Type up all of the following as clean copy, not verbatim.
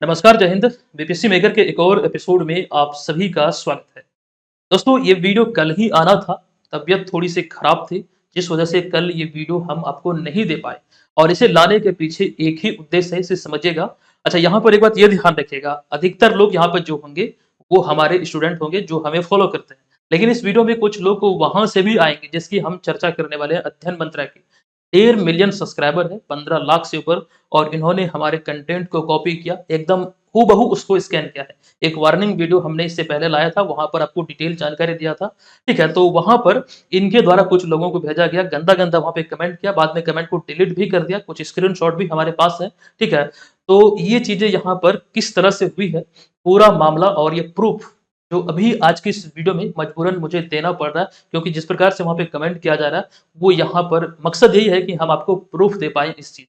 नमस्कार, जय Hind. BPSC maker के एक और एपिसोड में आप सभी का स्वागत है। दोस्तों, ये वीडियो कल ही आना था, तबीयत थोड़ी-सी खराब थी, जिस वजह से कल ये वीडियो हम आपको नहीं दे पाए और इसे लाने के पीछे एक ही उद्देश्य है, इसे समझिएगा। अच्छा, यहाँ पर एक बात ये ध्यान रखिएगा, अधिकतर लोग यहाँ पर जो होंगे, वो हमारे स्टूडेंट होंगे जो हमें फॉलो करते हैं। लेकिन इस वीडियो में कुछ लोग वहाँ से भी आएँगे, जिसकी हम चर्चा करने वाले हैं, अध्ययन मंत्रा की। 1.5 मिलियन सब्सक्राइबर है, 15 लाख से ऊपर, और इन्होंने हमारे कंटेंट को कॉपी किया, एकदम हूबहू उसको स्कैन किया है। एक वार्निंग वीडियो हमने इससे पहले लाया था, वहाँ पर आपको डिटेल जानकारी दिया था, ठीक है? तो वहाँ पर इनके द्वारा कुछ लोगों को भेजा गया, गंदा-गंदा वहाँ पे कमेंट किया, बाद में कमेंट को डिलीट भी कर दिया, कुछ स्क्रीनशॉट भी हमारे पास है, ठीक है? तो ये चीज़ें यहाँ पर किस तरह से हुई है, पूरा मामला और ये प्रूफ़ जो अभी आज की इस वीडियो में मजबूरन मुझे देना पड़ रहा है, क्योंकि जिस प्रकार से वहाँ पे कमेंट किया जा रहा है, वो यहाँ पर मकसद यही है कि हम आपको प्रूफ़ दे पाएँ इस चीज़।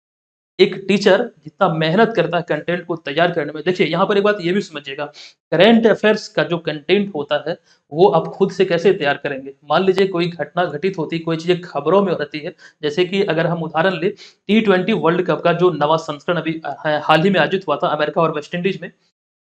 एक टीचर जितना मेहनत करता है कंटेंट को तैयार करने में, देखिए यहाँ पर एक बात ये भी समझिएगा, करंट अफेयर्स का जो कंटेंट होता है, वो आप खुद से कैसे तैयार करेंगे? मान लीजिए कोई घटना घटित होती है, कोई चीज़ें खबरों में रहती है, जैसे कि अगर हम उदाहरण लें टी20 वर्ल्ड कप का जो नवा संस्करण अभी हाल ही में आयोजित हुआ था अमेरिका और वेस्ट इंडीज़ में।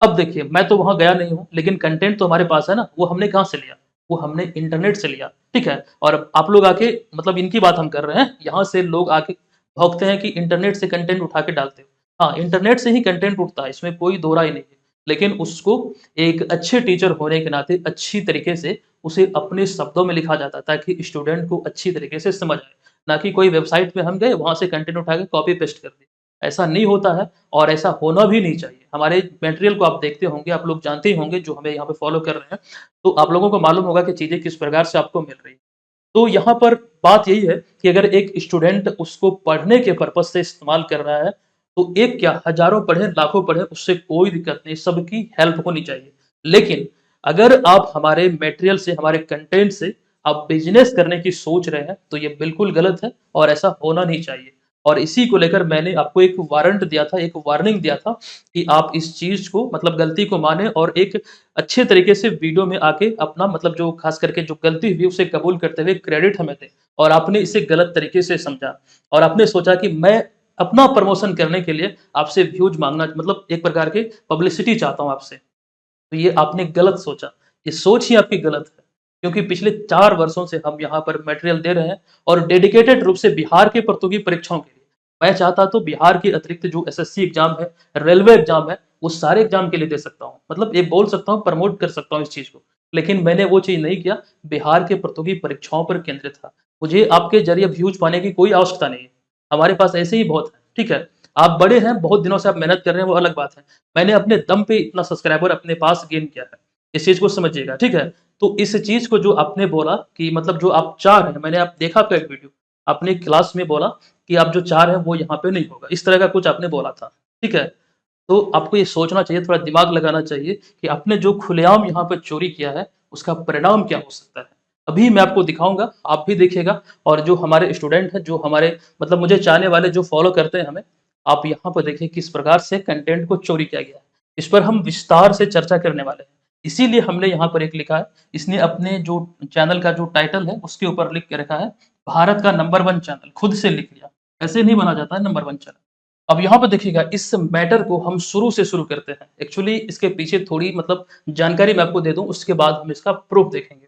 अब देखिए, मैं तो वहाँ गया नहीं हूँ, लेकिन कंटेंट तो हमारे पास है ना, वो हमने कहाँ से लिया? वो हमने इंटरनेट से लिया, ठीक है? और आप लोग आके, मतलब इनकी बात हम कर रहे हैं, यहाँ से लोग आके भौंकते हैं कि इंटरनेट से कंटेंट उठा के डालते हो। हाँ, इंटरनेट से ही कंटेंट उठता है, इसमें कोई दो राय नहीं है। लेकिन उसको एक अच्छे टीचर होने के नाते अच्छी तरीके से उसे अपने शब्दों में लिखा जाता है, ताकि स्टूडेंट को अच्छी तरीके से समझ आए। ना कि कोई वेबसाइट पे हम गए, वहाँ से कंटेंट उठा के कॉपी पेस्ट कर दिया। ऐसा नहीं होता है और ऐसा होना भी नहीं चाहिए। हमारे मटेरियल को आप देखते होंगे, आप लोग जानते ही होंगे जो हमें यहाँ पे फॉलो कर रहे हैं, तो आप लोगों को मालूम होगा कि चीज़ें किस प्रकार से आपको मिल रही हैं। तो यहाँ पर बात यही है कि अगर एक स्टूडेंट उसको पढ़ने के पर्पज़ से इस्तेमाल कर रहा है, तो एक क्या हज़ारों पढ़ें, लाखों पढ़ें, उससे कोई दिक्कत नहीं, सबकी हेल्प होनी चाहिए। लेकिन अगर आप हमारे मटेरियल से, हमारे कंटेंट से आप बिज़नेस करने की सोच रहे हैं, तो ये बिल्कुल गलत है और ऐसा होना नहीं चाहिए। और इसी को लेकर मैंने आपको एक वारंट दिया था, एक वार्निंग दिया था कि आप इस चीज़ को, मतलब गलती को मानें और एक अच्छे तरीके से वीडियो में आके अपना, मतलब जो खास करके जो गलती हुई उसे कबूल करते हुए क्रेडिट हमें दें। और आपने इसे गलत तरीके से समझा और आपने सोचा कि मैं अपना प्रमोशन करने के लिए आपसे व्यूज मांगना, मतलब एक प्रकार की पब्लिसिटी चाहता हूं आपसे। तो ये आपने गलत सोचा, ये सोच ही आपकी गलत है, क्योंकि पिछले 4 वर्षों से हम यहाँ पर मटेरियल दे रहे हैं और डेडिकेटेड रूप से बिहार के प्रतियोगी परीक्षाओं के लिए। मैं चाहता तो बिहार के अतिरिक्त जो एसएससी एग्जाम है, रेलवे एग्जाम है, वो सारे एग्जाम के लिए दे सकता हूँ। मतलब ये बोल सकता हूँ, प्रमोट कर सकता हूँ इस चीज़ को। लेकिन मैंने वो चीज़ नहीं किया, बिहार के प्रतियोगी परीक्षाओं पर केंद्रित था। मुझे आपके ज़रिए व्यूज़ पाने की कोई आवश्यकता नहीं है, हमारे पास ऐसे ही बहुत है, ठीक है? आप बड़े हैं, बहुत दिनों से आप मेहनत कर रहे हैं, वो अलग बात है। मैंने अपने दम पे इतना सब्सक्राइबर अपने पास गेन किया है। इस चीज़ को समझिएगा, ठीक है? तो इस चीज़ को जो आपने बोला कि मतलब जो आप चाह रहे हैं, मैंने आप देखा आपका एक वीडियो, आपने क्लास में बोला कि आप जो चाह रहे हैं वो यहाँ पे नहीं होगा। इस तरह का कुछ आपने बोला था, ठीक है? तो आपको ये सोचना चाहिए, थोड़ा दिमाग लगाना चाहिए कि आपने जो खुलेआम यहाँ पे चोरी किया है, उसका परिणाम क्या हो सकता है। अभी मैं आपको दिखाऊँगा, आप भी देखिएगा और जो हमारे स्टूडेंट हैं, जो हमारे, मतलब मुझे चाहने वाले जो फॉलो करते हैं हमें, आप यहाँ पर देखिए किस प्रकार से कंटेंट को चोरी किया गया है। इस पर हम विस्तार से चर्चा करने वाले हैं। इसीलिए हमने यहाँ पर एक लिखा है, इसने अपने जो चैनल का जो टाइटल है, उसके ऊपर लिख के रखा है, भारत का नंबर 1 चैनल, खुद से लिख लिया। ऐसे नहीं बना जाता है नंबर 1 चैनल। अब यहाँ पे देखिएगा, इस मैटर को हम शुरू से शुरू करते हैं। एक्चुअली इसके पीछे थोड़ी, मतलब जानकारी मैं आपको दे दूँ, उसके बाद हम इसका प्रूफ देखेंगे।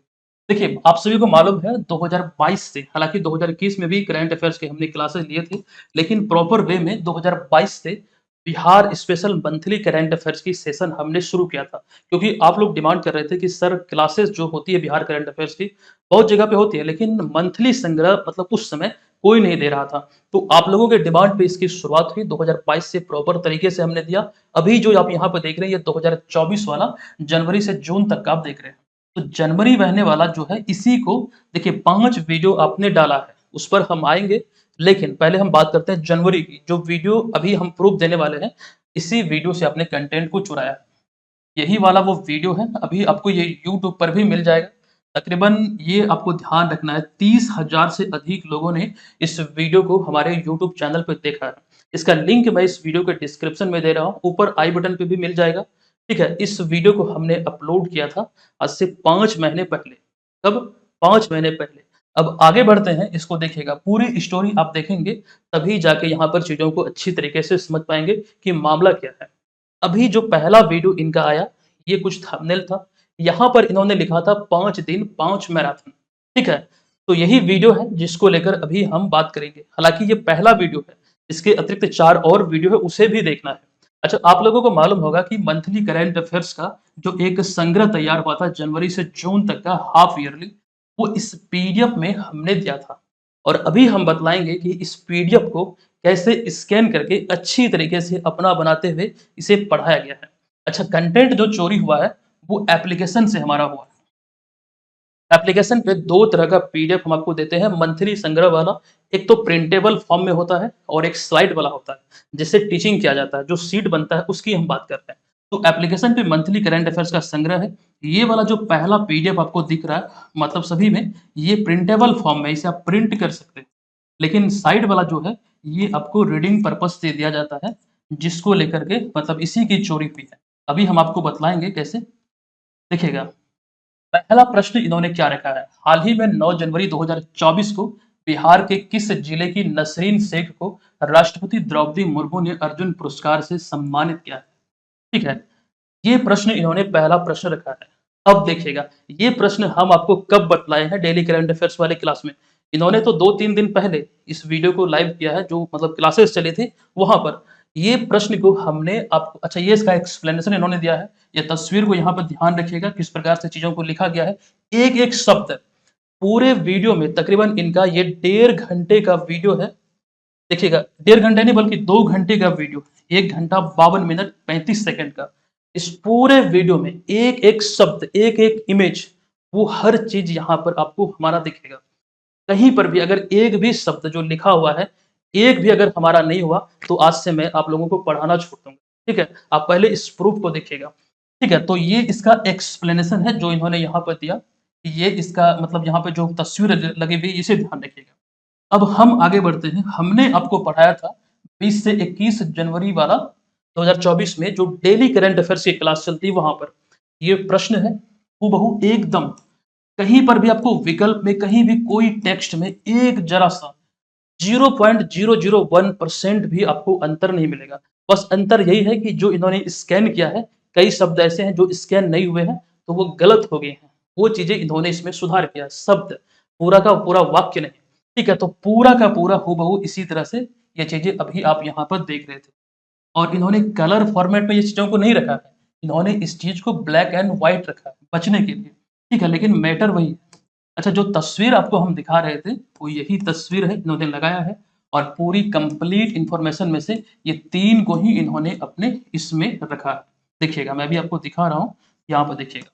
देखिए, आप सभी को मालूम है 2022 से, हालाँकि 2021 में भी करंट अफेयर्स के हमने क्लासेस लिए थे, लेकिन प्रॉपर वे में 2022 से Bihar special monthly current affairs की सेशन हमने शुरू किया था। क्योंकि आप लोग डिमांड कर रहे थे कि सर, क्लासेस जो होती है बिहार करंट अफेयर्स की, बहुत जगह पे होती है, लेकिन मंथली संग्रह मतलब उस समय कोई नहीं दे रहा था। तो आप लोगों के डिमांड पे इसकी शुरुआत हुई, 2022 से प्रॉपर तरीके से हमने दिया। अभी जो आप यहाँ पे देख रहे हैं, ये 2024 वाला जनवरी से जून तक का आप देख रहे हैं। तो जनवरी महीने वाला जो है, इसी को देखिए 5 वीडियो आपने डाला है, उस पर हम आएँगे। लेकिन पहले हम बात करते हैं जनवरी की, जो वीडियो अभी हम प्रूफ देने वाले हैं, इसी वीडियो से आपने कंटेंट को चुराया है। यही वाला वो वीडियो है, अभी आपको ये यूट्यूब पर भी मिल जाएगा। तकरीबन ये आपको ध्यान रखना है, 30,000 से अधिक लोगों ने इस वीडियो को हमारे यूट्यूब चैनल पे देखा है। इसका लिंक मैं इस वीडियो के डिस्क्रिप्शन में दे रहा हूँ, ऊपर आई बटन पे भी मिल जाएगा, ठीक है? इस वीडियो को हमने अपलोड किया था आज से 5 महीने पहले। कब? 5 महीने पहले। अब आगे बढ़ते हैं, इसको देखिएगा, पूरी स्टोरी आप देखेंगे, तभी जाके यहाँ पर चीज़ों को अच्छी तरीके से समझ पाएँगे कि मामला क्या है। अभी जो पहला वीडियो इनका आया, ये कुछ थंबनेल था। यहाँ पर इन्होंने लिखा था 5 दिन 5 मैराथन, ठीक है? तो यही वीडियो है जिसको लेकर अभी हम बात करेंगे। हालाँकि ये पहला वीडियो है, इसके अतिरिक्त 4 और वीडियो है, उसे भी देखना है। अच्छा, आप लोगों को मालूम होगा कि मंथली करंट अफेयर्स का जो एक संग्रह तैयार हुआ था जनवरी से जून तक का हाफ ईयरली, वो इस पीडीएफ में हमने दिया था। और अभी हम बतलाएँगे कि इस पीडीएफ को कैसे स्कैन करके अच्छी तरीके से अपना बनाते हुए इसे पढ़ाया गया है। अच्छा, कंटेंट जो चोरी हुआ है, वो एप्लीकेशन से हमारा हुआ है। एप्लीकेशन पे 2 तरह का पीडीएफ हम आपको देते हैं मंथली संग्रह वाला। एक तो प्रिंटेबल फॉर्म में होता है और एक स्लाइड वाला होता है, जिससे टीचिंग किया जाता है। जो शीट बनता है उसकी हम बात कर रहे हैं। तो एप्लीकेशन पे मंथली करंट अफेयर्स का संग्रह है। ये वाला जो पहला पीडीएफ आपको दिख रहा है, मतलब सभी में, ये प्रिंटेबल फॉर्म में, इसे आप प्रिंट कर सकते हैं। लेकिन साइड वाला जो है, ये आपको रीडिंग पर्पज़ से दिया जाता है, जिसको लेकर के मतलब इसी की चोरी हुई है। अभी हम आपको बतलाएँगे कैसे। देखिएगा, पहला प्रश्न इन्होंने क्या रखा है, हाल ही में 9 जनवरी 2024 को बिहार के किस जिले की नसरीन शेख को राष्ट्रपति द्रौपदी मुर्मू ने अर्जुन पुरस्कार से सम्मानित किया है? ठीक है, ये प्रश्न इन्होंने पहला प्रश्न रखा है। अब देखिएगा, ये प्रश्न हम आपको कब बतलाए हैं डेली करंट अफेयर्स वाले क्लास में। इन्होंने तो 2-3 दिन पहले इस वीडियो को लाइव किया है, जो मतलब क्लासेस चले थे वहाँ पर। ये प्रश्न को हमने आपको, अच्छा, ये इसका एक्सप्लेनेशन इन्होंने दिया है। ये तस्वीर को यहाँ पर ध्यान रखिएगा किस प्रकार से चीज़ों को लिखा गया है। एक-एक शब्द पूरे वीडियो में, तकरीबन इनका ये 1.5 घंटे का वीडियो है। देखिएगा, 1.5 घंटे नहीं बल्कि 2 घंटे का वीडियो, 1 घंटा 52 मिनट 35 सेकंड का। इस पूरे वीडियो में एक-एक शब्द, एक-एक इमेज, वो हर चीज़ यहाँ पर आपको हमारा दिखेगा। कहीं पर भी अगर एक भी शब्द जो लिखा हुआ है, एक भी अगर हमारा नहीं हुआ, तो आज से मैं आप लोगों को पढ़ाना छोड़ दूँगा। ठीक है? आप पहले इस प्रूफ को देखिएगा। ठीक है? तो ये इसका एक्सप्लेनेशन है जो इन्होंने यहाँ पर दिया। ये इसका मतलब यहाँ पे जो तस्वीर लगी हुई है, इसे ध्यान रखिएगा। अब हम आगे बढ़ते हैं। हमने आपको पढ़ाया था 20 से 21 जनवरी वाला 2024 में जो डेली करंट अफेयर्स की क्लास चलती है वहाँ पर। ये प्रश्न है हूबहू एकदम, कहीं पर भी आपको विकल्प में, कहीं भी कोई टेक्स्ट में एक ज़रा-सा 0.001% भी आपको अंतर नहीं मिलेगा। बस अंतर यही है कि जो इन्होंने स्कैन किया है, कई शब्द ऐसे हैं जो स्कैन नहीं हुए हैं, तो वो गलत हो गए हैं। वो चीज़ें इन्होंने इसमें सुधार किया है, शब्द, पूरा का पूरा वाक्य नहीं। ठीक है? तो पूरा का पूरा हूबहू इसी तरह से ये चीज़ें अभी आप यहाँ पर देख रहे थे। और इन्होंने कलर फॉर्मेट में ये चीज़ों को नहीं रखा है। इन्होंने इस चीज़ को ब्लैक एंड व्हाइट रखा है, बचने के लिए। ठीक है? लेकिन मैटर वही है। अच्छा, जो तस्वीर आपको हम दिखा रहे थे, वो यही तस्वीर है, इन्होंने लगाया है। और पूरी कंप्लीट इन्फॉर्मेशन में से ये 3 को ही इन्होंने अपने इसमें रखा है। देखिएगा, मैं भी आपको दिखा रहा हूँ, यहाँ पर देखिएगा।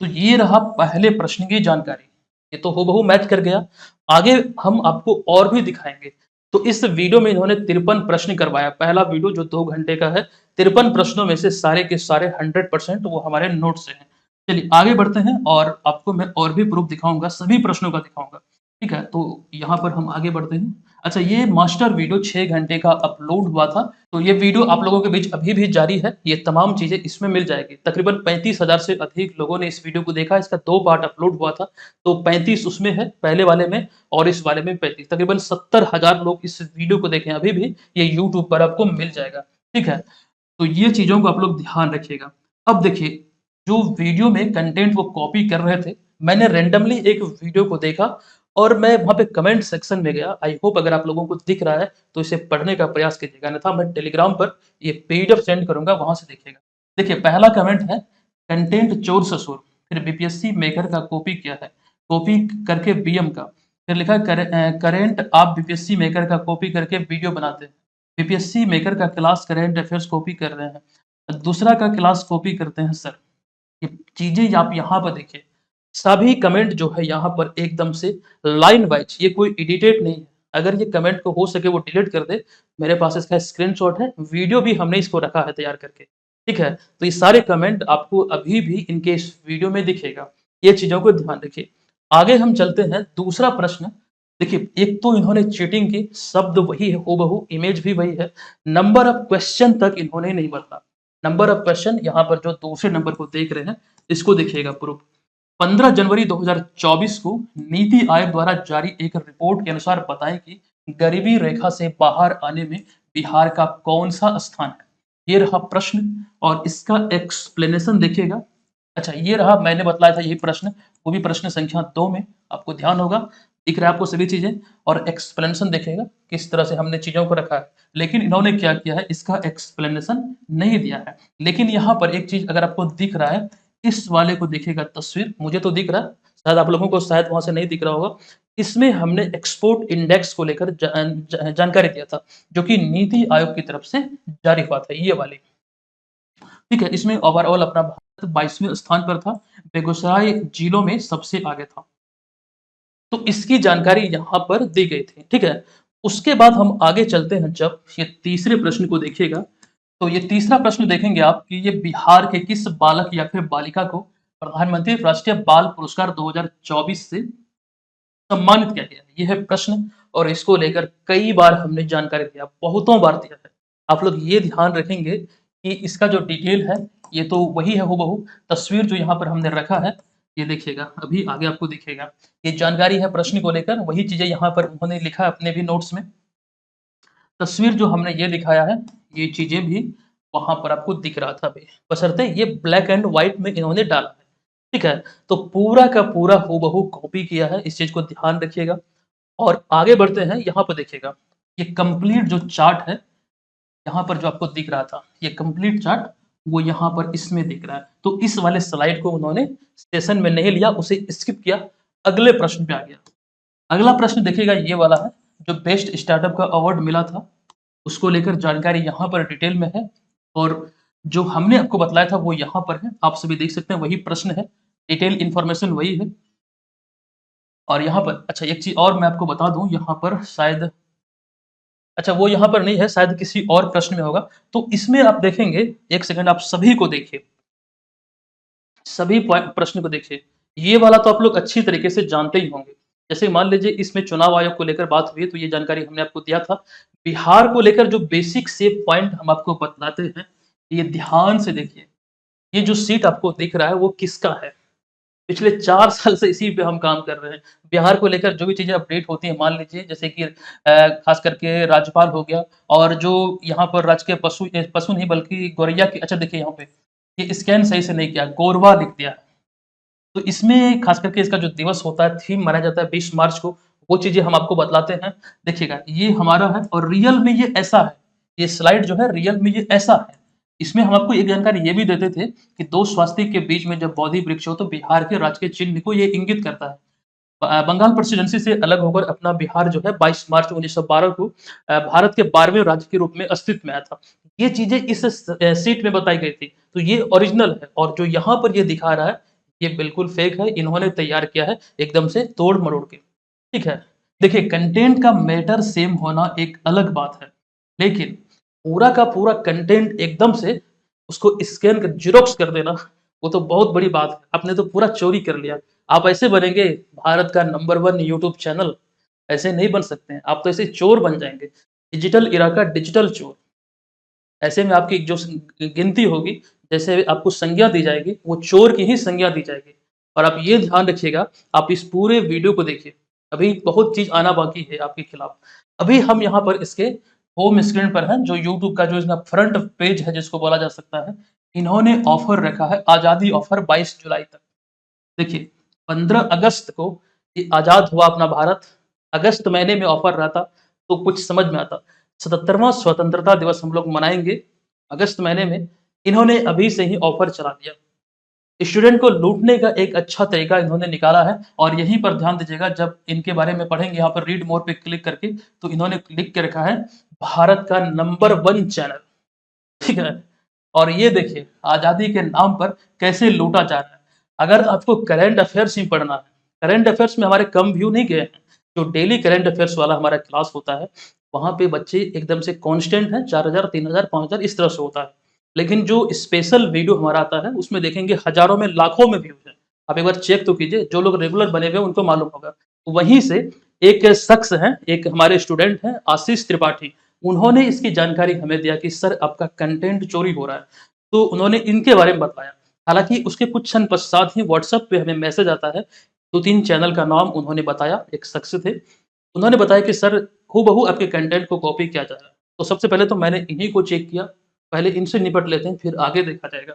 तो ये रहा पहले प्रश्न की जानकारी। ये तो हूबहू मैच कर गया। आगे हम आपको और भी दिखाएँगे। तो इस वीडियो में इन्होंने 53 प्रश्न करवाया। पहला वीडियो जो 2 घंटे का है, 53 प्रश्नों में से सारे के सारे 100% वो हमारे नोट से हैं। चलिए आगे बढ़ते हैं और आपको मैं और भी प्रूफ दिखाऊँगा, सभी प्रश्नों का दिखाऊँगा। ठीक है? तो यहाँ पर हम आगे बढ़ते हैं। अच्छा, ये मास्टर वीडियो 6 घंटे का अपलोड हुआ था। तो ये वीडियो आप लोगों के बीच अभी भी जारी है। ये तमाम चीज़ें इसमें मिल जाएगी। तकरीबन 35,000 से अधिक लोगों ने इस वीडियो को देखा। इसका 2 पार्ट अपलोड हुआ था। तो 35 उसमें है, पहले वाले में, और इस वाले में 35। तकरीबन 70,000 लोग इस वीडियो को देखे हैं अभी भी। ये यूट्यूब पर आपको मिल जाएगा। ठीक है? तो ये चीज़ों को आप लोग ध्यान रखिएगा। अब देखिए, जो वीडियो में कंटेंट वो कॉपी कर रहे थे, मैंने रैंडमली एक वीडियो को देखा और मैं वहाँ पे कमेंट सेक्शन में गया। आई होप अगर आप लोगों को दिख रहा है तो इसे पढ़ने का प्रयास कीजिएगा, अन्यथा मैं टेलीग्राम पर ये पीडीएफ सेंड करूँगा, वहाँ से देखिएगा। देखिए, पहला कमेंट है, कंटेंट चोर ससुर, फिर बीपीएससी मेकर का कॉपी किया है, कॉपी करके बीएम का, फिर लिखा है करेंट आप बीपीएससी मेकर का कॉपी करके वीडियो बनाते हैं। बीपीएससी मेकर का क्लास करंट अफेयर्स कॉपी कर रहे हैं, दूसरा का क्लास कॉपी करते हैं सर। ये चीज़ें आप यहाँ पर देखिए, सभी कमेंट जो है यहाँ पर एकदम से लाइन वाइज, ये कोई एडिटेड नहीं है। अगर ये कमेंट को हो सके वो डिलीट कर दे, मेरे पास इसका स्क्रीनशॉट है, वीडियो भी हमने इसको रखा है तैयार करके। ठीक है? तो ये सारे कमेंट आपको अभी भी इनके इस वीडियो में दिखेगा। ये चीज़ों को ध्यान रखिए। आगे हम चलते हैं, दूसरा प्रश्न। देखिए, एक तो इन्होंने चीटिंग की, शब्द वही है हूबहू, इमेज भी वही है, नंबर ऑफ क्वेश्चन तक इन्होंने नहीं बदला। नंबर ऑफ क्वेश्चन यहाँ पर जो दूसरे नंबर को देख रहे हैं, इसको देखिएगा प्रूफ। 15 जनवरी 2024 को नीति आयोग द्वारा जारी एक रिपोर्ट के अनुसार बताएं कि गरीबी रेखा से बाहर आने में बिहार का कौन सा स्थान है। ये रहा प्रश्न और इसका एक्सप्लेनेशन देखिएगा। अच्छा ये रहा मैंने बतलाया था यही प्रश्न, वो भी प्रश्न संख्या 2 में आपको ध्यान होगा, दिख रहा है आपको सभी चीज़ें और एक्सप्लेनेशन देखिएगा किस तरह से हमने चीज़ों को रखा है। लेकिन इन्होंने क्या किया है इसका एक्सप्लेनेशन नहीं दिया है। लेकिन यहाँ पर एक चीज़ अगर आपको दिख रहा है, इस वाले को देखिएगा तस्वीर, मुझे तो दिख रहा है, शायद आप लोगों को शायद वहाँ से नहीं दिख रहा होगा। इसमें हमने एक्सपोर्ट इंडेक्स को लेकर जानकारी दिया था, जो कि नीति आयोग की तरफ से जारी हुआ था, ये वाली। ठीक है, इसमें ओवरऑल अपना भारत 22वें स्थान पर था, बेगूसराय जिलों में सबसे आगे था। तो इसकी जानकारी यहाँ पर दी गई थी, ठीक है? उसके बाद हम आगे चलते हैं जब ये तीसरे प्रश्न को देखिएगा, तो ये तीसरा प्रश्न देखेंगे आप कि ये बिहार के किस बालक या फिर बालिका को प्रधानमंत्री राष्ट्रीय बाल पुरस्कार 2024 से सम्मानित किया गया है। ये है प्रश्न और इसको लेकर कई बार हमने जानकारी दिया, बहुतों बार दिया है। आप लोग ये ध्यान रखेंगे कि इसका जो डिटेल है, ये तो वही है हूबहू, तस्वीर जो यहाँ पर हमने रखा है, ये देखिएगा, अभी आगे आपको दिखेगा। ये जानकारी है प्रश्न को लेकर, वही चीज़ें यहाँ पर उन्होंने लिखा है अपने भी नोट्स में। तस्वीर जो हमने ये दिखाया है, ये चीज़ें भी वहाँ पर आपको दिख रहा था अभी, बशर्ते ये ब्लैक एंड व्हाइट में इन्होंने डाला है, ठीक है? तो पूरा का पूरा हूबहू कॉपी किया है, इस चीज़ को ध्यान रखिएगा। और आगे बढ़ते हैं, यहाँ पर देखिएगा, ये कंप्लीट जो चार्ट है, यहाँ पर जो आपको दिख रहा था, ये कंप्लीट चार्ट वो यहाँ पर इसमें दिख रहा है। तो इस वाले स्लाइड को उन्होंने सेशन में नहीं लिया, उसे स्किप किया, अगले प्रश्न पे आ गया। अगला प्रश्न देखिएगा ये वाला है, जो बेस्ट स्टार्टअप का अवार्ड मिला था, उसको लेकर जानकारी यहाँ पर डिटेल में है और जो हमने आपको बतलाया था वो यहाँ पर है, आप सभी देख सकते हैं वही प्रश्न है, डिटेल इन्फॉर्मेशन वही है। और यहाँ पर अच्छा एक चीज़ और मैं आपको बता दूँ, यहाँ पर शायद अच्छा वो यहाँ पर नहीं है, शायद किसी और प्रश्न में होगा। तो इसमें आप देखेंगे, 1 सेकंड आप सभी को देखिए, सभी प्रश्न को देखिए। ये वाला तो आप लोग अच्छी तरीके से जानते ही होंगे। जैसे मान लीजिए इसमें चुनाव आयोग को लेकर बात हुई है, तो ये जानकारी हमने आपको दिया था। बिहार को लेकर जो बेसिक से पॉइंट हम आपको बतलाते हैं, ये ध्यान से देखिए। ये जो सीट आपको दिख रहा है वो किसका है? पिछले 4 साल से इसी पे हम काम कर रहे हैं। बिहार को लेकर जो भी चीज़ें अपडेट होती हैं, मान लीजिए जैसे कि खास करके राज्यपाल हो गया और जो यहाँ पर राजकीय पशु नहीं बल्कि गौरैया की, अच्छा देखिए यहाँ पे, ये स्कैन सही से नहीं किया, गोरवा लिख दिया है। तो इसमें खास करके इसका जो दिवस होता है, थीम मनाया जाता है 20 मार्च को, वो चीज़ें हम आपको बतलाते हैं। देखिएगा, ये हमारा है और रियल में ये ऐसा है। ये स्लाइड जो है रियल में ये ऐसा है। इसमें हम आपको एक जानकारी ये भी देते थे कि 2 स्वास्तिक के बीच में जब बोधि वृक्ष हो तो बिहार के राजकीय चिन्ह को ये इंगित करता है। बंगाल प्रेसिडेंसी से अलग होकर अपना बिहार जो है 22 मार्च 1912 को भारत के 12वें राज्य के रूप में अस्तित्व में आया था। ये चीज़ें इस सीट में बताई गई थी। तो ये ओरिजिनल है और जो यहाँ पर ये दिखा रहा है, ये बिल्कुल फेक है, इन्होंने तैयार किया है एकदम से तोड़-मरोड़ के, ठीक है? देखिए कंटेंट का मैटर सेम होना एक अलग बात है, लेकिन पूरा का पूरा कंटेंट एकदम से उसको स्कैन कर ज़ेरॉक्स कर देना, वो तो बहुत बड़ी बात है। आपने तो पूरा चोरी कर लिया। आप ऐसे बनेंगे भारत का नंबर 1 यूट्यूब चैनल, ऐसे नहीं बन सकते हैं। आप तो ऐसे चोर बन जाएँगे, डिजिटल इरा का डिजिटल चोर। ऐसे में आपकी जो गिनती होगी, जैसे आपको संज्ञा दी जाएगी, वो चोर की ही संज्ञा दी जाएगी। और आप ये ध्यान रखिएगा, आप इस पूरे वीडियो को देखिए, अभी बहुत चीज़ आना बाकी है आपके खिलाफ। अभी हम यहाँ पर इसके होम स्क्रीन पर हैं, जो यूट्यूब का जो इसका फ्रंट पेज है जिसको बोला जा सकता है, इन्होंने ऑफ़र रखा है, आज़ादी ऑफ़र 22 जुलाई तक। देखिए, 15 अगस्त को ये आज़ाद हुआ अपना भारत, अगस्त महीने में ऑफ़र रहता, तो कुछ समझ में आता। 77वां स्वतंत्रता दिवस हम लोग मनाएँगे अगस्त महीने में, इन्होंने अभी से ही ऑफ़र चला दिया। स्टूडेंट को लूटने का एक अच्छा तरीका इन्होंने निकाला है और यहीं पर ध्यान दीजिएगा जब इनके बारे में पढ़ेंगे यहाँ पर रीड मोर पे क्लिक करके, तो इन्होंने लिख के रखा है, भारत का नंबर 1 चैनल, ठीक है? और ये देखिए, आज़ादी के नाम पर कैसे लूटा जा रहा है। अगर आपको करंट अफ़ेयर्स ही पढ़ना है, करंट अफ़ेयर्स में हमारे कम व्यू नहीं गए हैं। जो डेली करंट अफ़ेयर्स वाला हमारा क्लास होता है, वहाँ पे बच्चे एकदम से कांस्टेंट हैं, 4000, 3000, 5000 इस तरह से होता है। लेकिन जो स्पेशल वीडियो हमारा आता है, उसमें देखेंगे हज़ारों में, लाखों में व्यूज़ हैं। आप एक बार चेक तो कीजिए, जो लोग रेगुलर बने हुए हैं उनको मालूम होगा। वहीं से एक शख्स हैं, एक हमारे स्टूडेंट हैं आशीष त्रिपाठी, उन्होंने इसकी जानकारी हमें दिया कि सर आपका कंटेंट चोरी हो रहा है। तो उन्होंने इनके बारे में बताया। हालाँकि उसके कुछ क्षण पश्चात ही व्हाट्सएप पे हमें मैसेज आता है, 2-3 चैनल का नाम उन्होंने बताया, एक शख्स थे। उन्होंने बताया कि सर हूबहू आपके कंटेंट को कॉपी किया जा रहा है। तो सबसे पहले तो मैंने इन्हीं को चेक किया, पहले इनसे निपट लेते हैं, फिर आगे देखा जाएगा।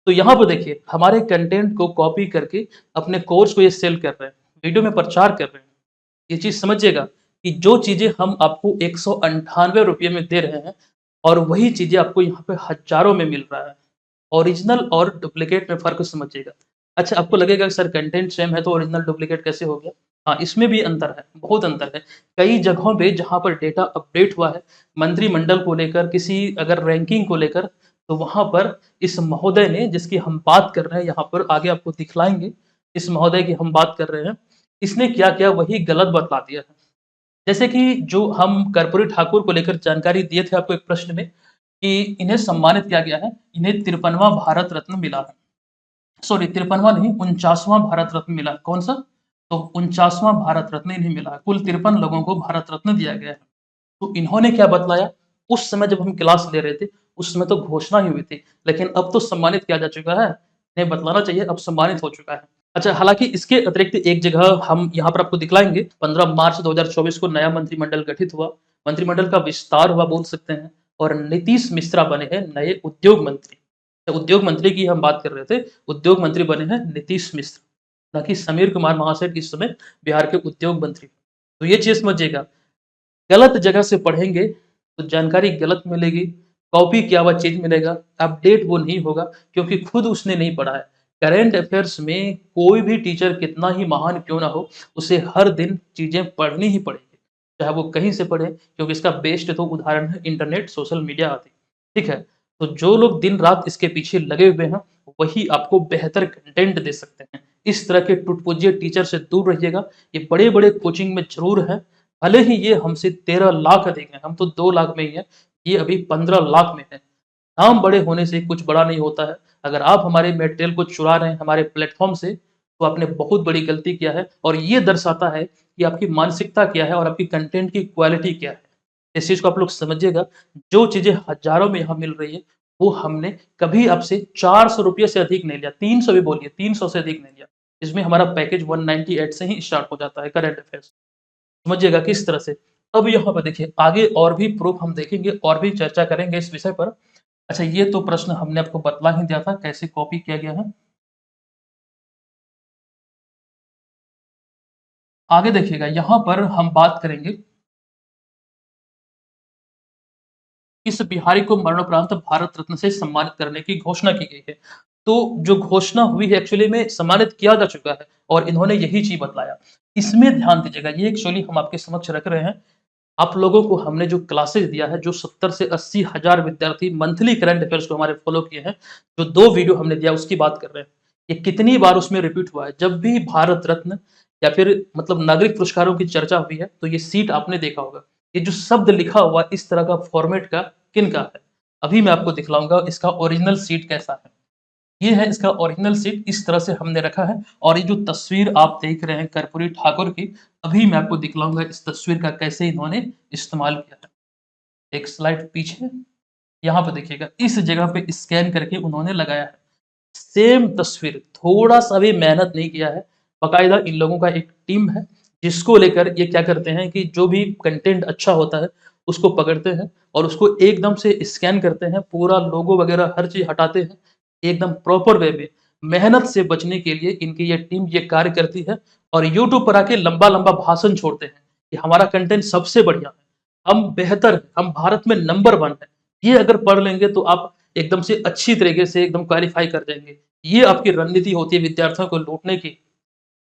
तो यहाँ पे देखिए, हमारे कंटेंट को कॉपी करके अपने कोर्स को ये सेल कर रहे हैं, वीडियो में प्रचार कर रहे हैं। ये चीज़ समझिएगा कि जो चीज़ें हम आपको ₹198 में दे रहे हैं और वही चीज़ें आपको यहाँ पे हज़ारों में मिल रहा है। ओरिजिनल और डुप्लीकेट में फ़र्क समझिएगा। अच्छा, आपको लगेगा कि सर कंटेंट सेम है तो ओरिजिनल डुप्लीकेट कैसे हो गया? हाँ, इसमें भी अंतर है, बहुत अंतर है। कई जगहों पे जहाँ पर डेटा अपडेट हुआ है, मंत्रिमंडल को लेकर, किसी अगर रैंकिंग को लेकर, तो वहाँ पर इस महोदय ने, जिसकी हम बात कर रहे हैं यहाँ पर आगे आपको दिखलाएँगे, इस महोदय की हम बात कर रहे हैं, इसने क्या किया वही गलत बतला दिया है। जैसे कि जो हम कर्पूरी ठाकुर को लेकर जानकारी दिए थे आपको एक प्रश्न में कि इन्हें सम्मानित किया गया है, इन्हें 53वां भारत रत्न मिला है। सॉरी, 53वां नहीं, 49वां भारत रत्न मिला है। कौन-सा? तो 49वां भारत रत्न इन्हें मिला है। कुल 53 लोगों को भारत रत्न दिया गया है। तो इन्होंने क्या बतलाया, उस समय जब हम क्लास ले रहे थे, उस समय तो घोषणा ही हुई थी, लेकिन अब तो सम्मानित किया जा चुका है। इन्हें बतलाना चाहिए, अब सम्मानित हो चुका है। अच्छा, हालाँकि इसके अतिरिक्त एक जगह हम यहाँ पर आपको दिखलाएँगे, 15 मार्च 2024 को नया मंत्रिमंडल गठित हुआ, मंत्रिमंडल का विस्तार हुआ बोल सकते हैं और नीतीश मिश्रा बने हैं नए उद्योग मंत्री। तो उद्योग मंत्री की हम बात कर रहे थे, उद्योग मंत्री बने हैं नीतीश मिश्र, ना कि समीर कुमार महाशय इस समय बिहार के उद्योग मंत्री। तो ये चीज़ समझिएगा, गलत जगह से पढ़ेंगे तो जानकारी गलत मिलेगी, कॉपी किया हुआ चीज़ मिलेगा, अपडेट वो नहीं होगा क्योंकि खुद उसने नहीं पढ़ा है। करंट अफेयर्स में कोई भी टीचर कितना ही महान क्यों ना हो, उसे हर दिन चीज़ें पढ़नी ही पड़ेगी, चाहे वो कहीं से पढ़े, क्योंकि इसका बेस्ट तो उदाहरण है इंटरनेट, सोशल मीडिया आदि। ठीक है? तो जो लोग दिन-रात इसके पीछे लगे हुए हैं, वही आपको बेहतर कंटेंट दे सकते हैं। इस तरह के टुटपुंजिए टीचर से दूर रहिएगा। ये बड़े-बड़े कोचिंग में ज़रूर हैं, भले ही ये हमसे 13 लाख अधिक हैं, हम तो 2 लाख में ही हैं, ये अभी 15 लाख में हैं। नाम बड़े होने से कुछ बड़ा नहीं होता है। अगर आप हमारे मटेरियल को चुरा रहे हैं हमारे प्लेटफ़ॉर्म से, तो आपने बहुत बड़ी गलती किया है और ये दर्शाता है कि आपकी मानसिकता क्या है और आपकी कंटेंट की क्वालिटी क्या है। इस चीज़ को आप लोग समझिएगा, जो चीज़ें हज़ारों में यहाँ मिल रही है, वो हमने कभी आपसे ₹400 से अधिक नहीं लिया, 300 भी बोलिए, 300 से अधिक नहीं लिया। इसमें हमारा पैकेज 198 से ही स्टार्ट हो जाता है करंट अफेयर्स। समझिएगा किस तरह से। अब यहाँ पर देखिए, आगे और भी प्रूफ़ हम देखेंगे और भी चर्चा करेंगे इस विषय पर। अच्छा, ये तो प्रश्न हमने आपको बतला ही दिया था कैसे कॉपी किया गया है। आगे देखिएगा, यहाँ पर हम बात करेंगे, इस बिहारी को मरणोपरांत भारत रत्न से सम्मानित करने की घोषणा की गई है। तो जो घोषणा हुई है एक्चुअली में सम्मानित किया जा चुका है और इन्होंने यही चीज़ बतलाया। इसमें ध्यान दीजिएगा, ये एक्चुअली हम आपके समक्ष रख रहे हैं। आप लोगों को हमने जो क्लासेस दिया है, जो 70 से 80 हज़ार विद्यार्थी मंथली करंट अफेयर्स को हमारे फॉलो किए हैं, जो 2 वीडियो हमने दिया उसकी बात कर रहे हैं। ये कितनी बार उसमें रिपीट हुआ है, जब भी भारत रत्न या फिर मतलब नागरिक पुरस्कारों की चर्चा हुई है, तो ये सीट आपने देखा होगा। ये जो शब्द लिखा हुआ है इस तरह का फॉर्मेट का किनका है? अभी मैं आपको दिखलाऊँगा इसका ओरिजिनल सीट कैसा है। ये है इसका ओरिजिनल सीट, इस तरह से हमने रखा है और ये जो तस्वीर आप देख रहे हैं कर्पूरी ठाकुर की, अभी मैं आपको दिखलाऊँगा इस तस्वीर का कैसे इन्होंने इस्तेमाल किया है। एक स्लाइड पीछे, यहाँ पे देखिएगा, इस जगह पे स्कैन करके उन्होंने लगाया है। सेम तस्वीर, थोड़ा-सा भी मेहनत नहीं किया है। बाकायदा इन लोगों का एक टीम है, जिसको लेकर ये क्या करते हैं कि जो भी कंटेंट अच्छा होता है, उसको पकड़ते हैं और उसको एकदम से स्कैन करते हैं, पूरा लोगो वगैरह हर चीज़ हटाते हैं, एकदम प्रॉपर वे में। मेहनत से बचने के लिए इनकी ये टीम ये कार्य करती है और यूट्यूब पर आके लंबा-लंबा भाषण छोड़ते हैं, कि हमारा कंटेंट सबसे बढ़िया है, हम बेहतर हैं, हम भारत में नंबर 1 हैं। ये अगर पढ़ लेंगे तो आप एकदम से अच्छी तरीके से एकदम क्वालीफाई कर जाएँगे। ये आपकी रणनीति होती है विद्यार्थियों को लूटने की,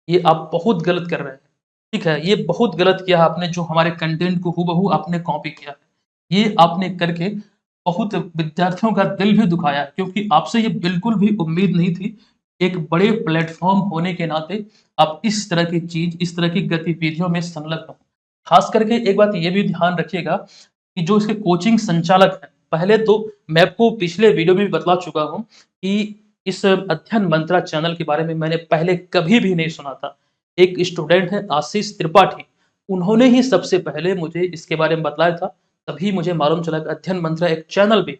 ये आप बहुत गलत कर रहे हैं। ठीक है? ये बहुत गलत किया है आपने, जो हमारे कंटेंट को हूबहू आपने कॉपी किया है। ये आपने करके बहुत विद्यार्थियों का दिल भी दुखाया है, क्योंकि आपसे ये बिल्कुल भी उम्मीद नहीं थी। एक बड़े प्लेटफ़ॉर्म होने के नाते आप इस तरह की चीज़, इस तरह की गतिविधियों में संलग्न हो। ख़ास करके एक बात ये भी ध्यान रखिएगा कि जो इसके कोचिंग संचालक हैं, पहले तो मैं आपको पिछले वीडियो में भी बतला चुका हूँ कि इस अध्ययन मंत्रा चैनल के बारे में मैंने पहले कभी भी नहीं सुना था। एक स्टूडेंट है आशीष त्रिपाठी, उन्होंने ही सबसे पहले मुझे इसके बारे में बतलाया था, तभी मुझे मालूम चला कि अध्ययन मंत्रा एक चैनल भी,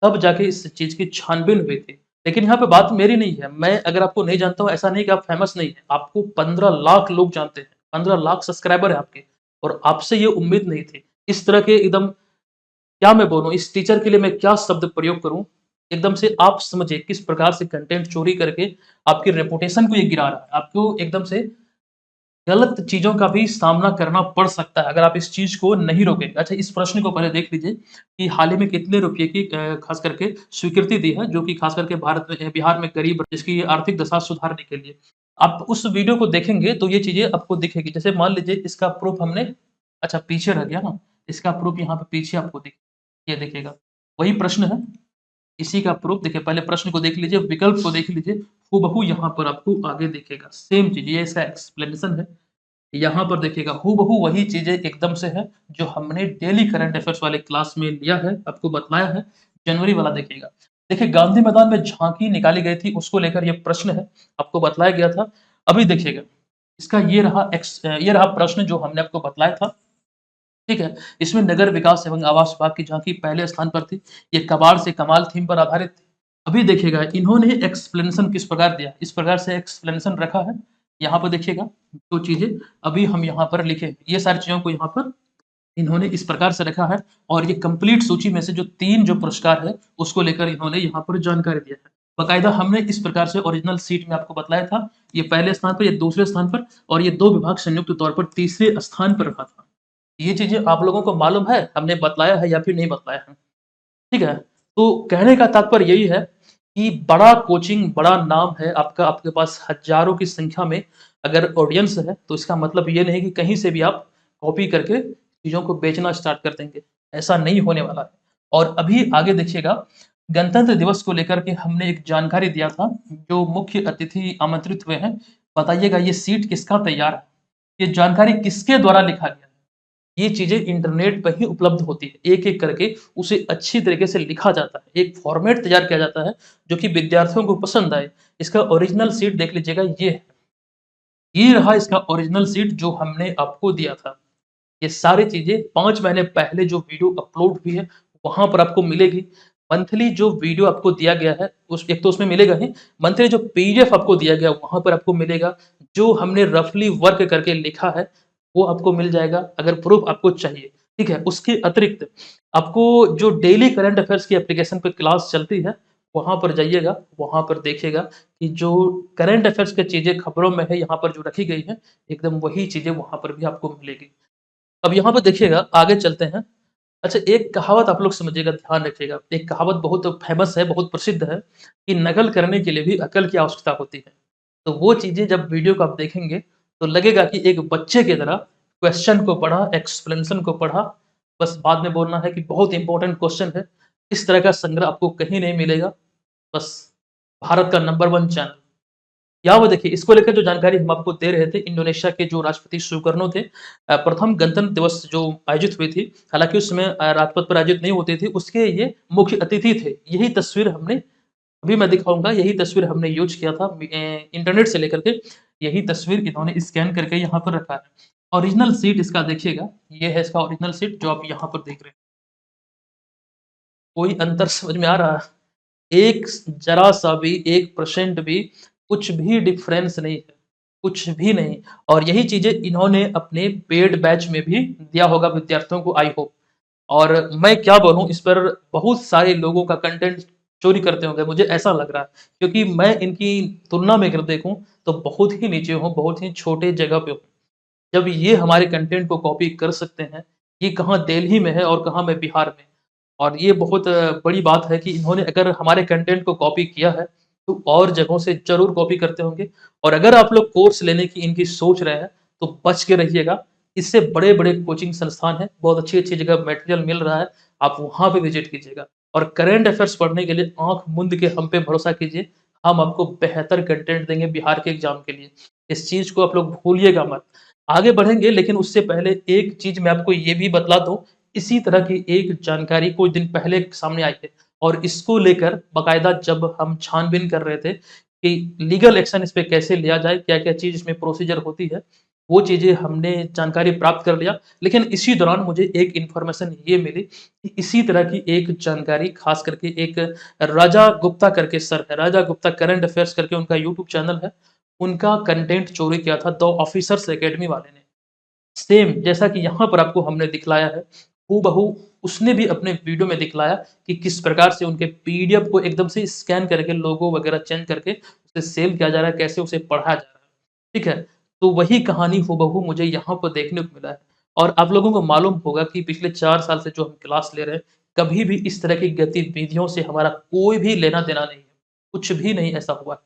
तब जाके इस चीज़ की छानबीन हुई थी। लेकिन यहाँ पे बात मेरी नहीं है, मैं अगर आपको नहीं जानता हूँ, ऐसा नहीं कि आप फ़ेमस नहीं हैं, आपको 15 लाख लोग जानते हैं, 15 लाख सब्सक्राइबर हैं आपके और आपसे ये उम्मीद नहीं थी। इस तरह के एकदम क्या मैं बोलूँ, इस टीचर के लिए मैं क्या शब्द प्रयोग करूँ? एकदम से आप समझिए किस प्रकार से कंटेंट चोरी करके आपकी रेपुटेशन को ये गिरा रहा है। आपको एकदम से गलत चीज़ों का भी सामना करना पड़ सकता है, अगर आप इस चीज़ को नहीं रोकेंगे। अच्छा, इस प्रश्न को पहले देख लीजिए कि हाल ही में कितने रुपए की ख़ास करके स्वीकृति दी है, जो कि ख़ास करके भारत में बिहार में गरीब जिसकी आर्थिक दशा सुधारने के लिए। आप उस वीडियो को देखेंगे तो ये चीज़ें आपको दिखेगी। जैसे मान लीजिए इसका प्रूफ़ हमने अच्छा पीछे रह गया ना, इसका प्रूफ़ यहाँ पे पीछे आपको ये दिखेगा। वही प्रश्न है, इसी का प्रूफ़ देखिए, पहले प्रश्न को देख लीजिए, विकल्प को देख लीजिए, हूबहू यहाँ पर आपको आगे दिखेगा। सेम चीज़, ये इसका एक्सप्लेनेशन है। यहाँ पर देखिएगा हूबहू वही चीज़ें एकदम से है जो हमने डेली करंट अफेयर्स वाले क्लास में लिया है, आपको बतलाया है। जनवरी वाला देखिएगा। देखिए गांधी मैदान में झांकी निकाली गई थी, उसको लेकर ये प्रश्न है, आपको बतलाया गया था। अभी देखिएगा, इसका ये रहा प्रश्न जो हमने आपको बतलाया था, ठीक है? इसमें नगर विकास एवं आवास विभाग की झांकी पहले स्थान पर थी। ये कबाड़ से कमाल थीम पर आधारित थी। अभी देखिएगा इन्होंने एक्सप्लेनेशन किस प्रकार दिया, इस प्रकार से एक्सप्लेनेशन रखा है। यहाँ पर देखिएगा, जो चीज़ें अभी हम यहाँ पर लिखे, ये सारी चीज़ों को यहाँ पर इन्होंने इस प्रकार से रखा है और ये कंप्लीट सूची में से जो 3 जो पुरस्कार है, उसको लेकर इन्होंने यहाँ पर जानकारी दिया है। बाकायदा हमने इस प्रकार से ओरिजिनल सीट में आपको बतलाया था, ये पहले स्थान पर, ये दूसरे स्थान पर और ये 2 विभाग संयुक्त तौर पर तीसरे स्थान पर रखा था। ये चीज़ें आप लोगों को मालूम है, हमने बतलाया है या फिर नहीं बतलाया है, ठीक है? तो कहने का तात्पर्य यही है कि बड़ा कोचिंग, बड़ा नाम है आपका, आपके पास हज़ारों की संख्या में अगर ऑडियंस है, तो इसका मतलब ये नहीं कि कहीं से भी आप कॉपी करके चीज़ों को बेचना स्टार्ट कर देंगे, ऐसा नहीं होने वाला है। और अभी आगे देखिएगा, गणतंत्र दिवस को लेकर के हमने एक जानकारी दिया था, जो मुख्य अतिथि आमंत्रित हुए हैं, बताइएगा ये सीट किसका तैयार है? ये जानकारी किसके द्वारा लिखा गया है? ये चीज़ें इंटरनेट पर ही उपलब्ध होती है। एक-एक करके उसे अच्छी तरीके से लिखा जाता है। एक फॉर्मेट तैयार किया जाता है, जो कि विद्यार्थियों को पसंद आए। इसका ओरिजिनल शीट देख लीजिएगा, ये है। ये रहा इसका ओरिजिनल शीट जो हमने आपको दिया था। ये सारी चीज़ें 5 महीने पहले जो वीडियो अपलोड हुई है, वहाँ पर आपको मिलेगी। मंथली जो वीडियो आपको दिया गया है, उस एक तो उसमें मिलेगा ही, मंथली जो पीडीएफ आपको दिया गया, वहाँ पर आपको मिलेगा। जो हमने रफली वर्क करके लिखा है, वो आपको मिल जाएगा, अगर प्रूफ आपको चाहिए, ठीक है? उसके अतिरिक्त आपको जो डेली करंट अफेयर्स की एप्लीकेशन पे क्लास चलती है, वहाँ पर जाइएगा, वहाँ पर देखिएगा कि जो करंट अफेयर्स की चीज़ें खबरों में है, यहाँ पर जो रखी गई है, एकदम वही चीज़ें वहाँ पर भी आपको मिलेगी। अब यहाँ पर देखिएगा, आगे चलते हैं। अच्छा, एक कहावत आप लोग समझिएगा, ध्यान रखिएगा। एक कहावत बहुत फ़ेमस है, बहुत प्रसिद्ध है कि नकल करने के लिए भी अकल की आवश्यकता होती है। तो वो चीज़ें जब वीडियो को आप देखेंगे, तो लगेगा कि एक बच्चे की तरह क्वेश्चन को पढ़ा, एक्सप्लेनेशन को पढ़ा, बस बाद में बोलना है कि बहुत इम्पोर्टेंट क्वेश्चन है। इस तरह का संग्रह आपको कहीं नहीं मिलेगा। बस भारत का नंबर 1 चैनल। यहाँ वो देखिए, इसको लेकर जो जानकारी हम आपको दे रहे थे, इंडोनेशिया के जो राष्ट्रपति सुकर्नो थे, प्रथम गणतंत्र दिवस जो आयोजित हुई थी, हालाँकि उसमें राजपथ पर आयोजित नहीं होती थी, उसके ये मुख्य अतिथि थे। यही तस्वीर हमने अभी मैं दिखाऊँगा, यही तस्वीर हमने यूज़ किया था इंटरनेट से लेकर के, यही तस्वीर इन्होंने स्कैन करके यहाँ पर रखा है। ओरिजिनल सीट इसका देखिएगा, ये है इसका ओरिजिनल सीट जो आप यहाँ पर देख रहे हैं। कोई अंतर समझ में आ रहा है? एक ज़रा-सा भी, 1% भी, कुछ भी डिफ़रेंस नहीं है, कुछ भी नहीं। और यही चीज़ें इन्होंने अपने पेड बैच में भी दिया होगा विद्यार्थियों को, आई होप। और मैं क्या बोलूँ, इस पर बहुत सारे लोगों का कंटेंट चोरी करते होंगे, मुझे ऐसा लग रहा है। क्योंकि मैं इनकी तुलना में अगर देखूँ, तो बहुत ही नीचे हूँ, बहुत ही छोटे जगह पे हूँ। जब ये हमारे कंटेंट को कॉपी कर सकते हैं, ये कहाँ दिल्ली में है और कहाँ मैं बिहार में। और ये बहुत बड़ी बात है कि इन्होंने अगर हमारे कंटेंट को कॉपी किया है, तो और जगहों से ज़रूर कॉपी करते होंगे। और अगर आप लोग कोर्स लेने की इनकी सोच रहे हैं, तो बच के रहिएगा। इससे बड़े-बड़े कोचिंग संस्थान हैं, बहुत अच्छी-अच्छी जगह मटेरियल मिल रहा है, आप वहाँ पे विज़िट कीजिएगा। और करंट अफेयर्स पढ़ने के लिए आँख मूंद के हम पे भरोसा कीजिए, हम आपको बेहतर कंटेंट देंगे बिहार के एग्ज़ाम के लिए। इस चीज़ को आप लोग भूलिएगा मत। आगे बढ़ेंगे, लेकिन उससे पहले एक चीज़ मैं आपको ये भी बतला दूँ, इसी तरह की एक जानकारी कुछ दिन पहले सामने आई है और इसको लेकर बाकायदा जब हम छानबीन कर रहे थे कि लीगल एक्शन इस पे कैसे लिया जाए, क्या-क्या चीज़ इसमें प्रोसीजर होती है, वो चीज़ें हमने जानकारी प्राप्त कर लिया। लेकिन इसी दौरान मुझे एक इन्फॉर्मेशन ये मिली कि इसी तरह की एक जानकारी ख़ास करके एक राजा गुप्ता करके सर है, राजा गुप्ता करंट अफेयर्स करके उनका यूट्यूब चैनल है, उनका कंटेंट चोरी किया था द ऑफिसर्स अकेडमी वाले ने। सेम जैसा कि यहाँ पर आपको हमने दिखलाया है, हूबहू उसने भी अपने वीडियो में दिखलाया कि किस प्रकार से उनके पीडीएफ को एकदम से स्कैन करके लोगो वगैरह चेंज करके उसे सेल किया जा रहा है, कैसे उसे पढ़ाया जा रहा है। ठीक है? तो वही कहानी हूबहू मुझे यहाँ पर देखने को मिला है और आप लोगों को मालूम होगा कि पिछले 4 साल से जो हम क्लास ले रहे हैं, कभी भी इस तरह की गतिविधियों से हमारा कोई भी लेना-देना नहीं है। कुछ भी नहीं ऐसा हुआ है।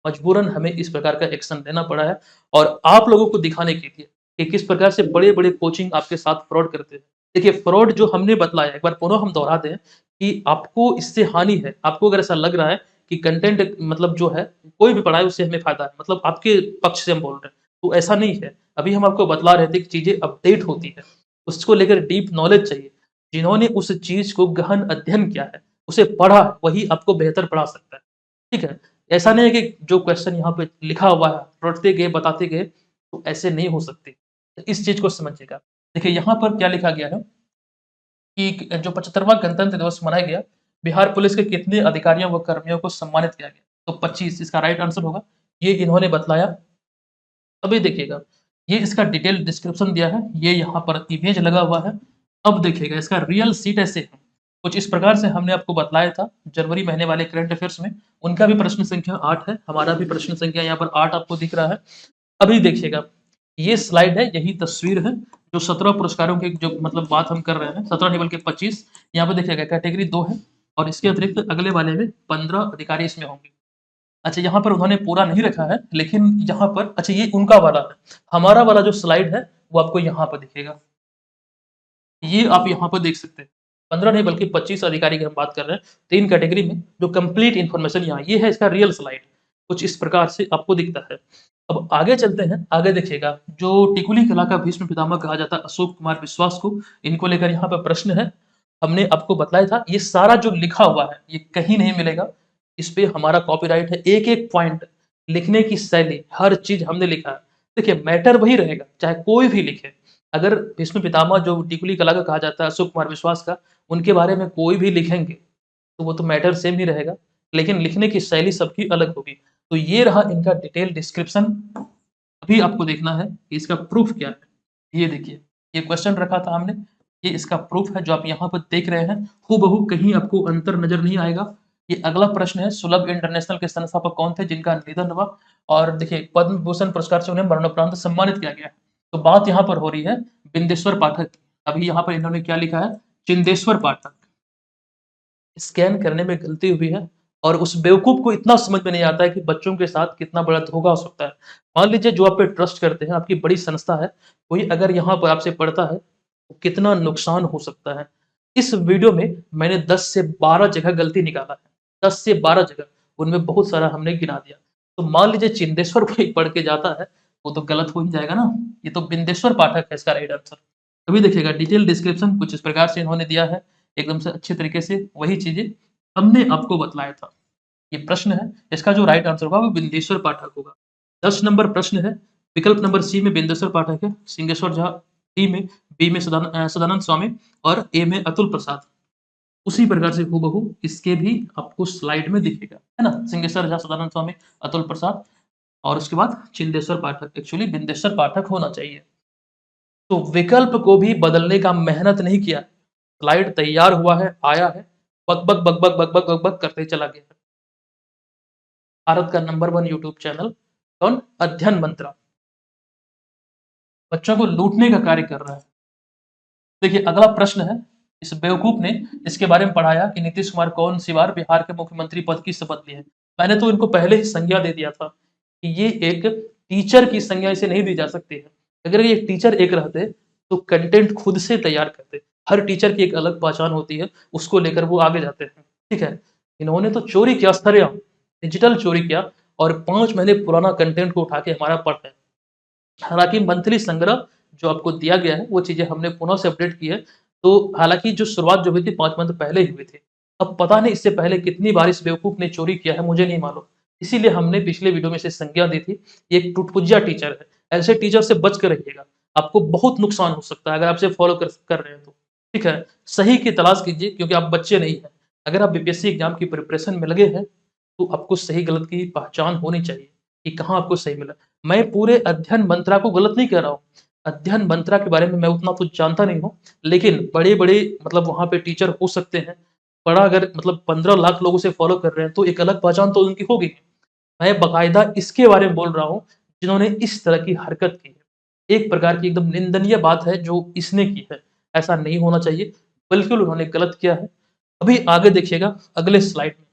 मजबूरन हमें इस प्रकार का एक्शन लेना पड़ा है और आप लोगों को दिखाने के लिए कि किस प्रकार से बड़े-बड़े कोचिंग आपके साथ फ्रॉड करते हैं। देखिए फ्रॉड जो हमने बतलाया, एक बार पुनः हम दोहरा दें कि आपको इससे हानि है। आपको अगर ऐसा लग रहा है कि कंटेंट मतलब जो है, कोई भी पढ़ाए उससे हमें फ़ायदा है, मतलब आपके पक्ष से हम बोल रहे हैं, तो ऐसा नहीं है। अभी हम आपको बतला रहे थे कि चीज़ें अपडेट होती हैं, उसको लेकर डीप नॉलेज चाहिए। जिन्होंने उस चीज़ को गहन अध्ययन किया है, उसे पढ़ा है, वही आपको बेहतर पढ़ा सकता है। ठीक है? ऐसा नहीं है कि जो क्वेश्चन यहाँ पे लिखा हुआ है, रटते गए, बताते गए, तो ऐसे नहीं हो सकते। इस चीज़ को समझिएगा। देखिए यहाँ पर क्या लिखा गया है कि जो 75वां गणतंत्र दिवस मनाया गया, बिहार पुलिस के कितने अधिकारियों व कर्मियों को सम्मानित किया गया? तो 25 इसका राइट आंसर होगा। ये इन्होंने बतलाया। अभी देखिएगा, ये इसका डिटेल डिस्क्रिप्शन दिया है, ये यहाँ पर इमेज लगा हुआ है। अब देखिएगा इसका रियल सीट ऐसे है। कुछ इस प्रकार से हमने आपको बतलाया था जनवरी महीने वाले करंट अफेयर्स में, उनका भी प्रश्न संख्या 8 है, हमारा भी प्रश्न संख्या यहाँ पर 8 आपको दिख रहा है। अभी देखिएगा, ये स्लाइड है, यही तस्वीर है, जो 17 पुरस्कारों की जो मतलब बात हम कर रहे हैं, 17 नहीं बल्कि 25। यहाँ पे देखिएगा कैटेगरी 2 है और इसके अतिरिक्त अगले वाले में 15 अधिकारी इसमें होंगे। अच्छा यहाँ पर उन्होंने पूरा नहीं रखा है, लेकिन यहाँ पर अच्छा ये उनका वाला है। हमारा वाला जो स्लाइड है, वो आपको यहाँ पर दिखेगा। ये आप यहाँ पर देख सकते हैं। 15 नहीं बल्कि 25 अधिकारी की हम बात कर रहे हैं, 3 कैटेगरी में जो कंप्लीट इन्फॉर्मेशन यहाँ ये है इसका रियल स्लाइड। कुछ इस प्रकार से आपको दिखता है। अब आगे चलते हैं, आगे देखिएगा जो टिकुली कला का भीष्म पितामह कहा जाता है अशोक कुमार विश्वास को, इनको लेकर यहाँ पर प्रश्न है। हमने आपको बतलाया था, ये सारा जो लिखा हुआ है, ये कहीं नहीं मिलेगा। इस पे हमारा कॉपीराइट है, एक-एक पॉइंट, लिखने की शैली, हर चीज़ हमने लिखा है। देखिए मैटर वही रहेगा, चाहे कोई भी लिखे। अगर भीष्म पितामह जो टिकुली कला का कहा जाता है अशोक कुमार विश्वास का, उनके बारे में कोई भी लिखेंगे, तो वो तो मैटर सेम ही रहेगा, लेकिन लिखने की शैली सबकी अलग होगी। तो ये रहा इनका डिटेल डिस्क्रिप्शन। अभी आपको देखना है कि इसका प्रूफ क्या है। ये देखिए, ये क्वेश्चन रखा था हमने, ये इसका प्रूफ है जो आप यहाँ पर देख रहे हैं, हूबहू कहीं आपको अंतर नज़र नहीं आएगा। ये अगला प्रश्न है, सुलभ इंटरनेशनल के संस्थापक कौन थे जिनका निधन हुआ? और देखिए पद्म भूषण पुरस्कार से उन्हें मरणोपरांत सम्मानित किया गया है। तो बात यहाँ पर हो रही है बिंदेश्वर पाठक की। अभी यहाँ पर इन्होंने क्या लिखा है? चिंदेश्वर पाठक। स्कैन करने में गलती हुई है और उस बेवकूफ़ को इतना समझ में नहीं आता है कि बच्चों के साथ कितना बड़ा धोखा हो सकता है। मान लीजिए जो आप पे ट्रस्ट करते हैं, आपकी बड़ी संस्था है, कोई अगर यहाँ पर आपसे पढ़ता है, तो कितना नुकसान हो सकता है। इस वीडियो में मैंने 10 से 12 जगह गलती निकाला है, 10 से 12 जगह, उनमें बहुत सारा हमने गिना दिया। तो मान लीजिए चिंदेश्वर कोई पढ़ के जाता है, वो तो गलत हो ही जाएगा ना। ये तो बिंदेश्वर पाठक है इसका राइट आंसर। अभी देखिएगा डिटेल डिस्क्रिप्शन कुछ इस प्रकार से इन्होंने दिया है, एकदम से अच्छे तरीके से वही चीज़ें हमने आपको बतलाया था। ये प्रश्न है, इसका जो राइट आंसर होगा वो बिंदेश्वर पाठक होगा। 10 नंबर प्रश्न है, विकल्प नंबर सी में बिंदेश्वर पाठक है, सिंगेश्वर झा, डी में, बी में सदानंद स्वामी और ए में अतुल प्रसाद। उसी प्रकार से हूबहू इसके भी आपको स्लाइड में दिखेगा, है ना? सिंगेश्वर झा, सदानंद स्वामी, अतुल प्रसाद और उसके बाद चिंदेश्वर पाठक, एक्चुअली बिंदेश्वर पाठक होना चाहिए। तो विकल्प को भी बदलने का मेहनत नहीं किया। स्लाइड तैयार हुआ है, आया है, बक-बक, बक-बक, बक-बक, बक-बक करते चला गया है। भारत का नंबर 1 यूट्यूब चैनल कौन? अध्ययन मंत्रा। बच्चों को लूटने का कार्य कर रहा है। देखिए अगला प्रश्न है, इस बेवकूफ ने इसके बारे में पढ़ाया कि नीतीश कुमार कौन-सी बार बिहार के मुख्यमंत्री पद की शपथ लिए हैं। मैंने तो इनको पहले ही संज्ञा दे दिया था कि ये एक टीचर की संज्ञा इसे नहीं दी जा सकती है। अगर ये टीचर एक रहते तो कंटेंट खुद से तैयार करते। हर टीचर की एक अलग पहचान होती है, उसको लेकर वो आगे जाते हैं। ठीक है? इन्होंने तो चोरी किया सरेआम, डिजिटल चोरी किया और 5 महीने पुराना कंटेंट को उठा के हमारा पढ़ रहे हैं। हालाँकि मंथली संग्रह जो आपको दिया गया है, वो चीज़ें हमने पुनः से अपडेट की है। तो हालाँकि जो शुरुआत जो हुई थी 5 मंथ पहले ही हुई थी। अब पता नहीं इससे पहले कितनी बार इस बेवकूफ़ ने चोरी किया है, मुझे नहीं मालूम। इसीलिए हमने पिछले वीडियो में इसे संज्ञा दी थी। ये एक टुटपुंजिया टीचर है। ऐसे टीचर से बच के रहिएगा। आपको बहुत नुकसान हो सकता है अगर आप इसे फॉलो कर रहे हैं तो। ठीक है? सही की तलाश कीजिए क्योंकि आप बच्चे नहीं हैं। अगर आप बीपीएससी एग्ज़ाम की प्रिपरेशन में लगे हैं, तो आपको सही गलत की पहचान होनी चाहिए कि कहाँ आपको सही मिला। मैं पूरे अध्ययन मंत्रा को गलत नहीं कह रहा हूँ। अध्ययन मंत्रा के बारे में मैं उतना कुछ जानता नहीं हूँ, लेकिन बड़े-बड़े मतलब वहाँ पे टीचर हो सकते हैं। बड़ा अगर मतलब 15 लाख लोग उसे फ़ॉलो कर रहे हैं, तो एक अलग पहचान तो उनकी होगी। मैं बाकायदा इसके बारे में बोल रहा हूँ, जिन्होंने इस तरह की हरकत की है। एक प्रकार की एकदम निंदनीय बात है जो इसने की है। ऐसा नहीं होना चाहिए, बिल्कुल उन्होंने गलत किया है। अभी आगे देखिएगा अगले स्लाइड में।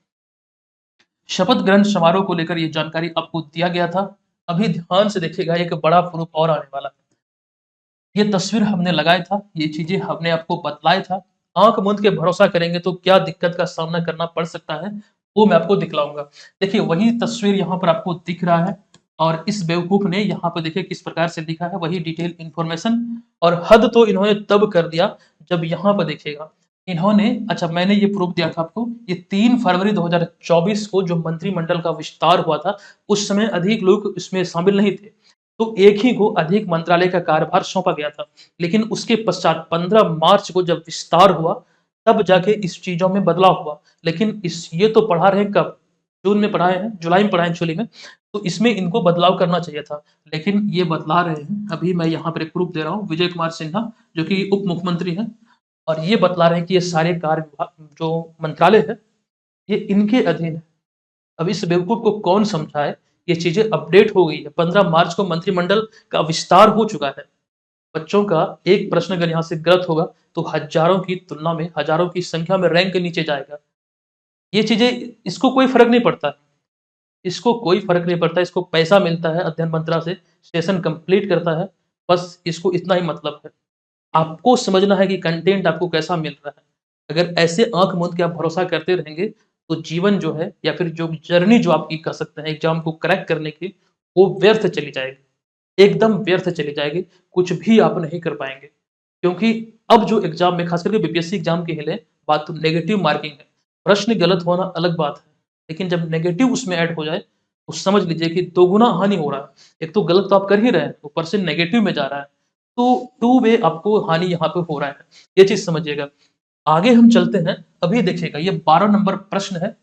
शपथ ग्रहण समारोह को लेकर ये जानकारी आपको दिया गया था। अभी ध्यान से देखिएगा एक बड़ा प्रूफ और आने वाला है। ये तस्वीर हमने लगाया था, ये चीज़ें हमने आपको बतलाया था। आँख मूंद के भरोसा करेंगे तो क्या दिक्कत का सामना करना पड़ सकता है, वो मैं आपको दिखलाऊँगा। देखिए वही तस्वीर यहाँ पर आपको दिख रहा है और इस बेवकूफ़ ने यहाँ पर देखिए किस प्रकार से लिखा है, वही डिटेल इन्फॉर्मेशन और हद तो इन्होंने तब कर दिया जब यहाँ पर देखिएगा, इन्होंने अच्छा मैंने ये प्रूफ दिया था आपको, ये 3 फरवरी 2024 को जो मंत्रिमंडल का विस्तार हुआ था, उस समय अधिक लोग इसमें शामिल नहीं थे। तो एक ही को अधिक मंत्रालय का कार्यभार सौंपा गया था। लेकिन उसके पश्चात 15 मार्च को जब विस्तार हुआ, तब जाके इस चीज़ों में बदलाव हुआ। लेकिन इस ये तो पढ़ा रहे हैं कब? जून में पढ़ाए हैं, जुलाई में पढ़ाए हैं एक्चुअली में। तो इसमें इनको बदलाव करना चाहिए था। लेकिन ये बदला रहे हैं। अभी मैं यहाँ पर एक प्रूफ दे रहा हूँ, विजय कुमार सिन्हा जो कि उप मुख्यमंत्री हैं और ये बतला रहे हैं कि ये सारे कार्य विभाग जो मंत्रालय है, ये इनके अधीन है। अब इस बेवकूफ़ को कौन समझाए, ये चीज़ें अपडेट हो गई है। 15 मार्च को मंत्रिमंडल का विस्तार हो चुका है। बच्चों का एक प्रश्न अगर यहाँ से गलत होगा, तो हज़ारों की तुलना में, हज़ारों की संख्या में रैंक नीचे जाएगा। ये चीज़ें इसको कोई फ़र्क नहीं पड़ता। इसको कोई फ़र्क नहीं पड़ता, इसको पैसा मिलता है अध्ययन मंत्रा से, सेशन कंप्लीट करता है, बस इसको इतना ही मतलब है। आपको समझना है कि कंटेंट आपको कैसा मिल रहा है। अगर ऐसे आँख मूंद के आप भरोसा करते रहेंगे, तो जीवन जो है या फिर जो जर्नी जो आपकी कह सकते हैं एग्ज़ाम को क्रैक करने की, वो व्यर्थ चली जाएगी। एकदम व्यर्थ चली जाएगी, कुछ भी आप नहीं कर पाएँगे। क्योंकि अब जो एग्ज़ाम में ख़ास करके बीपीएससी एग्ज़ाम की ले बात तो नेगेटिव मार्किंग है। प्रश्न गलत होना अलग बात है, लेकिन जब नेगेटिव उसमें ऐड हो जाए, तो समझ लीजिए कि दोगुना हानि हो रहा है। एक तो गलत तो आप कर ही रहे हैं, ऊपर से नेगेटिव में जा रहा है। तो टू वे आपको हानि यहाँ पे हो रहा है, ये चीज़ समझिएगा। आगे हम चलते हैं, अभी देखिएगा ये 12 नंबर प्रश्न है।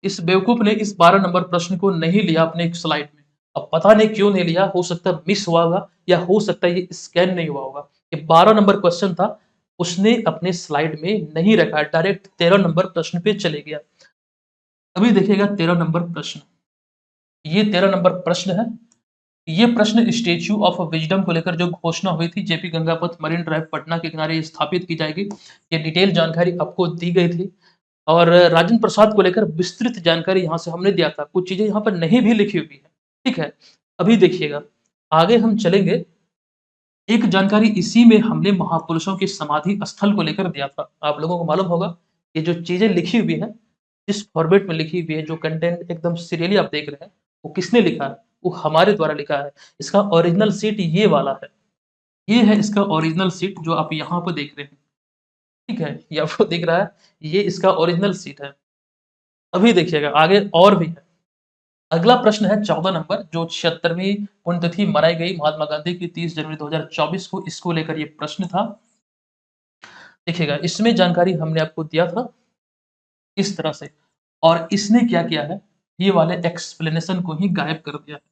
इस बेवकूफ़ ने इस 12 नंबर प्रश्न को नहीं लिया अपने एक स्लाइड में। अब पता नहीं क्यों नहीं लिया, हो सकता है मिस हुआ होगा या हो सकता है ये स्कैन नहीं हुआ होगा। ये 12 नंबर क्वेश्चन था, उसने अपने स्लाइड में नहीं रखा, डायरेक्ट 13 नंबर प्रश्न पे चले गया। अभी देखिएगा 13 नंबर प्रश्न, ये 13 नंबर प्रश्न है। ये प्रश्न स्टैच्यू ऑफ विजडम को लेकर जो घोषणा हुई थी, JP Gangapath marine drive Patna के किनारे स्थापित की जाएगी। ये डिटेल जानकारी आपको दी गई थी और राजेंद्र प्रसाद को लेकर विस्तृत जानकारी यहाँ से हमने दिया था। कुछ चीज़ें यहाँ पर नहीं भी लिखी हुई है, ठीक है? अभी देखिएगा, आगे हम चलेंगे। एक जानकारी इसी में हमने महापुरुषों की समाधि स्थल को लेकर दिया था। आप लोगों को मालूम होगा, ये जो चीज़ें लिखी हुई हैं, जिस फॉर्मेट में लिखी हुई है, जो कंटेंट एकदम सीरियली आप देख रहे हैं, वो किसने लिखा है? वो हमारे द्वारा लिखा है। इसका ओरिजिनल सीट ये वाला है। ये है इसका ओरिजिनल सीट जो आप यहाँ पर देख रहे हैं, ठीक है? ये आपको दिख रहा है, ये इसका ओरिजिनल सीट है। अभी देखिएगा आगे और भी है। अगला प्रश्न है 14 नंबर जो 76वीं पुण्यतिथि मनाई गई महात्मा गांधी की 30 जनवरी 2024 को, इसको लेकर ये प्रश्न था। देखिएगा इसमें जानकारी हमने आपको दिया था इस तरह से और इसने क्या किया है, ये वाले एक्सप्लेनेशन को ही गायब कर दिया है।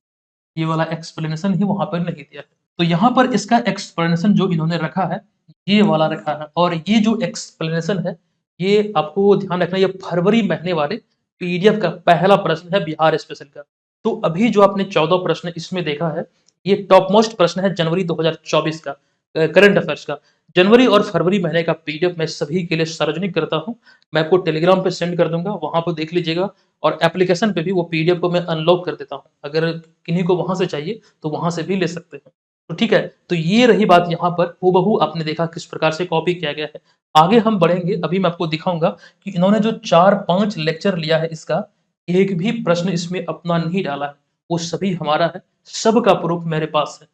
ये वाला एक्सप्लेनेशन ही वहाँ पर नहीं दिया है। तो यहाँ पर इसका एक्सप्लेनेशन जो इन्होंने रखा है, ये वाला रखा है और ये जो एक्सप्लेनेशन है, ये आपको ध्यान रखना है, ये फरवरी महीने वाले पीडीएफ का पहला प्रश्न है बिहार स्पेशल का। तो अभी जो आपने 14 प्रश्न इसमें देखा है, ये टॉप मोस्ट प्रश्न है जनवरी 2024 का, करंट अफेयर्स का। जनवरी और फरवरी महीने का पीडीएफ मैं सभी के लिए सार्वजनिक करता हूँ। मैं आपको टेलीग्राम पे सेंड कर दूँगा, वहाँ पर देख लीजिएगा और एप्लीकेशन पे भी वो पीडीएफ को मैं अनलॉक कर देता हूँ। अगर किन्हीं को वहाँ से चाहिए, तो वहाँ से भी ले सकते हैं। तो ठीक है, तो ये रही बात यहाँ पर हूबहू आपने देखा किस प्रकार से कॉपी किया गया है। आगे हम बढ़ेंगे, अभी मैं आपको दिखाऊँगा कि इन्होंने जो 4-5 लेक्चर लिया है इसका, एक भी प्रश्न इसमें अपना नहीं डाला है। वो सभी हमारा है, सबका प्रूफ मेरे पास है।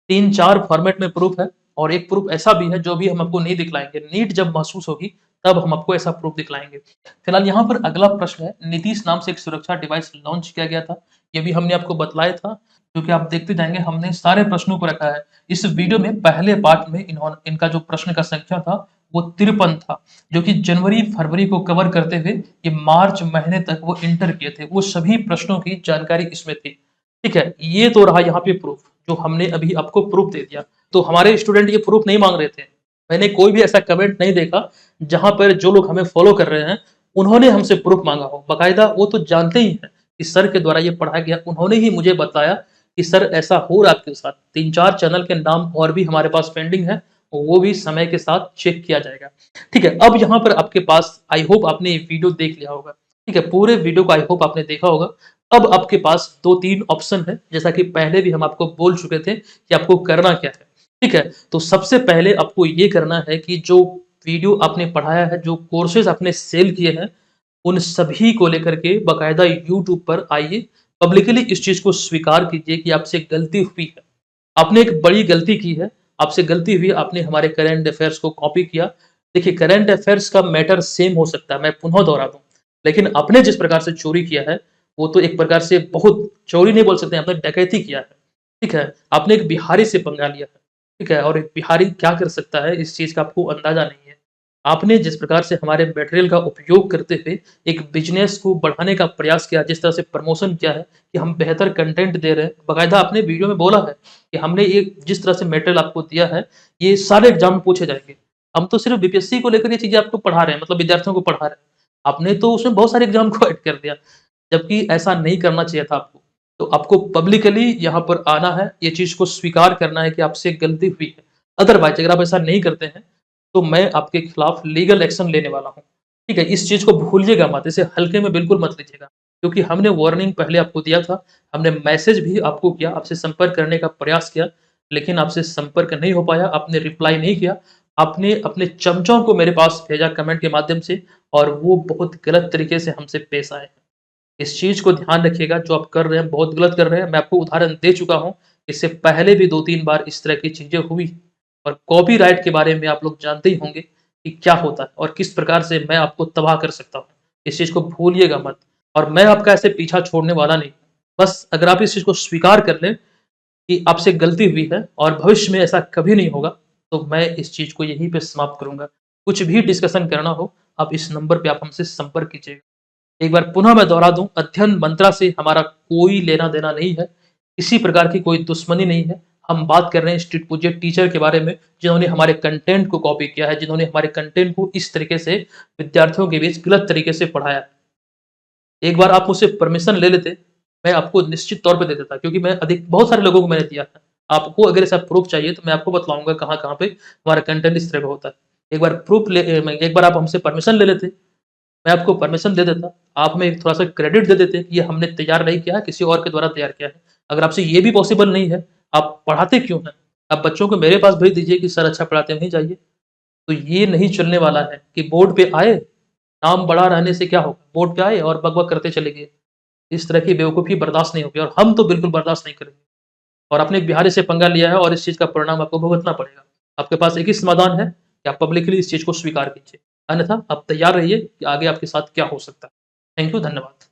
3-4 फॉर्मेट में प्रूफ है और एक प्रूफ ऐसा भी है जो भी हम आपको नहीं दिखलाएँगे। नीड जब महसूस होगी, तब हम आपको ऐसा प्रूफ दिखलाएँगे। फिलहाल यहाँ पर अगला प्रश्न है, नीतीश नाम से एक सुरक्षा डिवाइस लॉन्च किया गया था। ये भी हमने आपको बतलाया था, क्योंकि आप देखते जाएँगे हमने सारे प्रश्नों को रखा है। इस वीडियो में पहले पार्ट में इनका जो प्रश्न का संख्या था, वो 53 था, जो कि जनवरी-फरवरी को कवर करते हुए ये मार्च महीने तक वो एंटर किए थे। वो सभी प्रश्नों की जानकारी इसमें थी। ठीक है, ये तो रहा यहाँ पे प्रूफ। जो हमने अभी आपको प्रूफ दे दिया। तो हमारे स्टूडेंट ये प्रूफ नहीं माँग रहे थे। मैंने कोई भी ऐसा कमेंट नहीं देखा जहाँ पर जो लोग हमें फॉलो कर रहे हैं, उन्होंने हमसे प्रूफ माँगा हो। बाकायदा वो तो जानते ही हैं कि सर के द्वारा ये पढ़ाया गया, उन्होंने ही मुझे बताया कि सर ऐसा हो रहा है आपके साथ। 3-4 चैनल के नाम और भी हमारे पास पेंडिंग है, वो भी समय के साथ चेक किया जाएगा। ठीक है, अब यहाँ पर आपके पास आई होप आपने ये वीडियो देख लिया होगा। ठीक है, पूरे वीडियो को आई होप आपने देखा होगा। अब आपके पास 2-3 ऑप्शन है, जैसा कि पहले भी हम आपको बोल चुके थे कि आपको करना क्या है। ठीक है, तो सबसे पहले आपको ये करना है कि जो वीडियो आपने पढ़ाया है, जो कोर्सेज़ आपने सेल किए हैं, उन सभी को लेकर के बाकायदा यूट्यूब पर आइए, पब्लिकली इस चीज़ को स्वीकार कीजिए कि आपसे गलती हुई है। आपने एक बड़ी गलती की है, आपसे गलती हुई, आपने हमारे करंट अफेयर्स को कॉपी किया। देखिए, करंट अफेयर्स का मैटर सेम हो सकता है, मैं पुनः दोहरा दूँ, लेकिन आपने जिस प्रकार से चोरी किया है, वो तो एक प्रकार से बहुत चोरी नहीं बोल सकते, आपने डकैती किया है। ठीक है? आपने एक बिहारी से पंगा लिया है। ठीक है? और एक बिहारी क्या कर सकता है, इस चीज़ का आपको अंदाज़ा नहीं है। आपने जिस प्रकार से हमारे मटेरियल का उपयोग करते हुए एक बिज़नेस को बढ़ाने का प्रयास किया, जिस तरह से प्रमोशन किया है कि हम बेहतर कंटेंट दे रहे हैं। बाकायदा आपने वीडियो में बोला है कि हमने ये जिस तरह से मटेरियल आपको दिया है, ये सारे एग्ज़ाम में पूछे जाएँगे। हम तो सिर्फ़ बीपीएससी को लेकर ये चीज़ें आपको पढ़ा रहे हैं, मतलब विद्यार्थियों को पढ़ा रहे हैं। आपने तो उसमें बहुत सारे एग्ज़ाम को ऐड कर दिया, जबकि ऐसा नहीं करना चाहिए था आपको। तो आपको पब्लिकली यहाँ पर आना है, ये चीज़ को स्वीकार करना है कि आपसे गलती हुई है। अदरवाइज़ अगर आप ऐसा नहीं करते हैं, तो मैं आपके खिलाफ लीगल एक्शन लेने वाला हूँ। ठीक है? इस चीज़ को भूलिएगा मत, इसे हल्के में बिल्कुल मत लीजिएगा, क्योंकि हमने वार्निंग पहले आपको दिया था, हमने मैसेज भी आपको किया, आपसे संपर्क करने का प्रयास किया, लेकिन आपसे संपर्क नहीं हो पाया, आपने रिप्लाई नहीं किया। आपने अपने चमचों को मेरे पास भेजा कमेंट के माध्यम से और वो बहुत गलत तरीके से हमसे पेश आए हैं। इस चीज़ को ध्यान रखिएगा, जो आप कर रहे हैं बहुत गलत कर रहे हैं। मैं आपको उदाहरण दे चुका हूँ, इससे पहले भी 2-3 बार इस तरह की चीज़ें हुई और कॉपीराइट के बारे में आप लोग जानते ही होंगे कि क्या होता है और किस प्रकार से मैं आपको तबाह कर सकता हूँ। इस चीज़ को भूलिएगा मत और मैं आपका ऐसे पीछा छोड़ने वाला नहीं। बस अगर आप इस चीज़ को स्वीकार कर लें कि आपसे गलती हुई है और भविष्य में ऐसा कभी नहीं होगा, तो मैं इस चीज़ को यहीं पे समाप्त करूँगा। कुछ भी डिस्कशन करना हो, आप इस नंबर पे आप हमसे संपर्क कीजिएगा। एक बार पुनः मैं दोहरा दूँ, अध्ययन मंत्रा से हमारा कोई लेना-देना नहीं है, किसी प्रकार की कोई दुश्मनी नहीं है। हम बात कर रहे हैं स्ट्रीट पूज्य टीचर के बारे में, जिन्होंने हमारे कंटेंट को कॉपी किया है, जिन्होंने हमारे कंटेंट को इस तरीके से विद्यार्थियों के बीच गलत तरीके से पढ़ाया है। एक बार आप मुझसे परमिशन ले लेते, मैं आपको निश्चित तौर पे दे देता, क्योंकि मैं अधिक बहुत सारे लोगों को मैंने दिया है। आपको अगर ऐसा प्रूफ़ चाहिए तो मैं आपको बतलाऊँगा कहाँ-कहाँ पे हमारा कंटेंट इस तरह का होता है। एक बार एक बार आप हमसे परमिशन ले लेते, मैं आपको परमिशन दे देता। आप हमें थोड़ा-सा क्रेडिट दे देते कि ये हमने तैयार नहीं किया है, किसी और के द्वारा तैयार किया है। अगर आपसे ये भी पॉसिबल नहीं है, आप पढ़ाते क्यों हैं? आप बच्चों को मेरे पास भेज दीजिए कि सर अच्छा पढ़ाते हैं, वहीं जाइए। तो ये नहीं चलने वाला है कि बोर्ड पे आए, नाम बड़ा रहने से क्या होगा? बोर्ड पे आए और बक-बक करते चले गए। इस तरह की बेवकूफ़ी बर्दाश्त नहीं होगी और हम तो बिल्कुल बर्दाश्त नहीं करेंगे। और आपने एक बिहारी से पंगा लिया है और इस चीज़ का परिणाम आपको भुगतना पड़ेगा। आपके पास एक ही समाधान है कि आप पब्लिकली इस चीज़ को स्वीकार कीजिए। अन्यथा आप तैयार रहिए कि आगे आपके साथ क्या हो सकता है। थैंक यू, धन्यवाद।